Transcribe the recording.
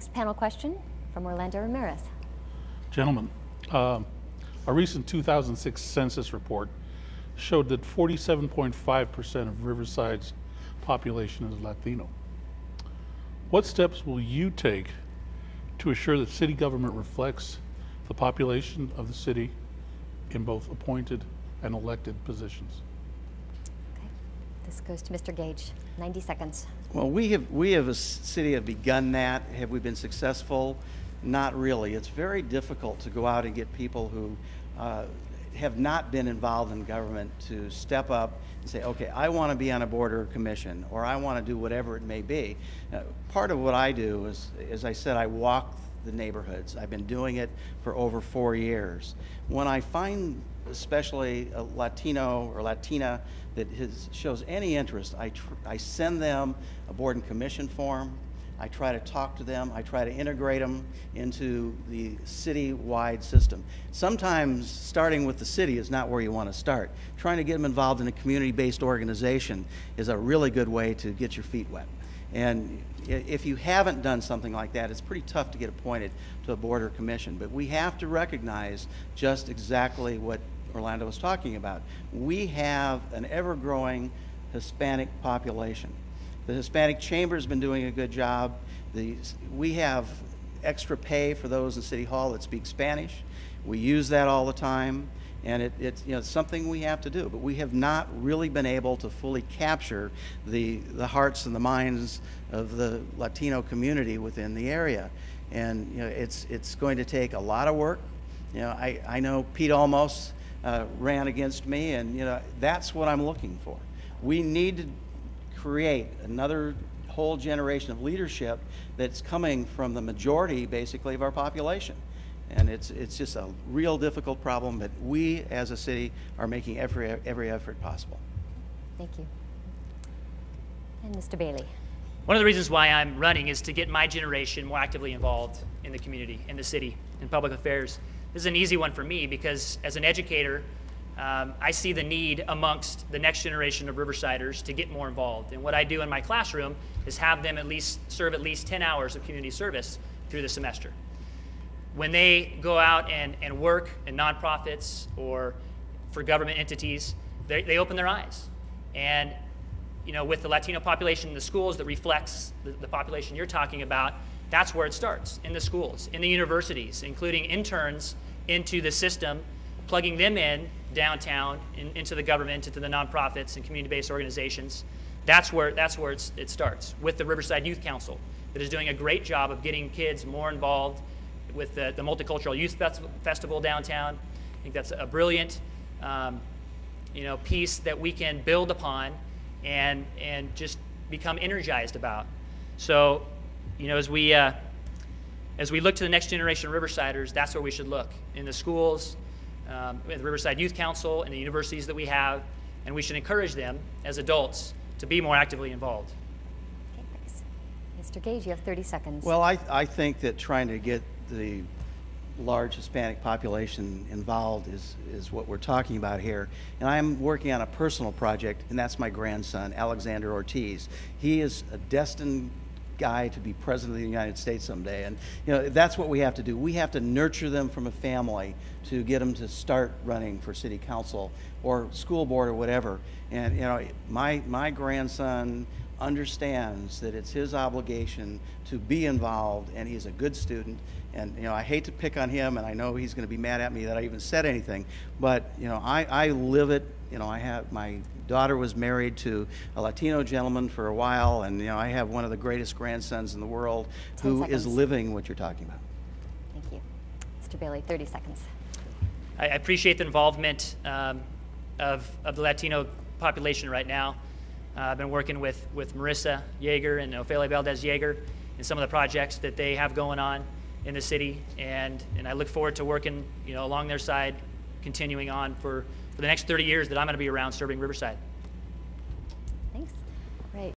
Next panel question from Orlando Ramirez. Gentlemen, a recent 2006 census report showed that 47.5% of Riverside's population is Latino. What steps will you take to assure that city government reflects the population of the city in both appointed and elected positions? Okay. This goes to Mr. Gage. 90 seconds. Well, we have a city have begun that. Have we been successful? Not really. It's very difficult to go out and get people who have not been involved in government to step up and say, okay, I want to be on a board or commission, or I want to do whatever it may be. Part of what I do is, as I said, I walk the neighborhoods. I've been doing it for over 4 years. When I find especially a Latino or Latina that shows any interest, I send them a board and commission form. I try to talk to them. I try to integrate them into the city-wide system. Sometimes starting with the city is not where you want to start. Trying to get them involved in a community-based organization is a really good way to get your feet wet. And if you haven't done something like that, it's pretty tough to get appointed to a board or commission. But we have to recognize just exactly what Orlando was talking about. We have an ever-growing Hispanic population. The Hispanic Chamber has been doing a good job. We have extra pay for those in City Hall that speak Spanish. We use that all the time, and it's something we have to do. But we have not really been able to fully capture the hearts and the minds of the Latino community within the area. And it's going to take a lot of work. I know Pete almost ran against me, and that's what I'm looking for. We need to create another whole generation of leadership that's coming from the majority, basically, of our population. And it's just a real difficult problem, but we, as a city, are making every effort possible. Thank you. And Mr. Bailey. One of the reasons why I'm running is to get my generation more actively involved in the community, in the city, in public affairs. This is an easy one for me because as an educator, I see the need amongst the next generation of Riversiders to get more involved. And what I do in my classroom is have them serve at least 10 hours of community service through the semester. When they go out and work in nonprofits or for government entities, they open their eyes. And with the Latino population in the schools that reflects the population you're talking about, that's where it starts, in the schools, in the universities, including interns into the system, plugging them in downtown, into the government, into the nonprofits and community-based organizations. That's where it starts, with the Riverside Youth Council that is doing a great job of getting kids more involved with the Multicultural Youth Festival downtown. I think that's a brilliant piece that we can build upon and just become energized about. So, as we look to the next generation of Riversiders, that's where we should look, in the schools, the Riverside Youth Council, and the universities that we have, and we should encourage them as adults to be more actively involved. Okay, thanks. Mr. Gage, you have 30 seconds. Well, I think that trying to get the large Hispanic population involved is what we're talking about here. And I'm working on a personal project, and that's my grandson, Alexander Ortiz. He is a destined guy to be president of the United States someday, and that's what we have to do. We have to nurture them from a family to get them to start running for city council or school board or whatever. And my grandson understands that it's his obligation to be involved, and he's a good student. And I hate to pick on him, and I know he's going to be mad at me that I even said anything, but I live it. I have, my daughter was married to a Latino gentleman for a while, and I have one of the greatest grandsons in the world who is living what you're talking about. Thank you. Mr. Bailey, 30 seconds. I appreciate the involvement of the Latino population right now. I've been working with Marissa Yeager and Ophelia Valdez Yeager in some of the projects that they have going on in the city, and I look forward to working along their side, continuing on for the next 30 years that I'm going to be around serving Riverside.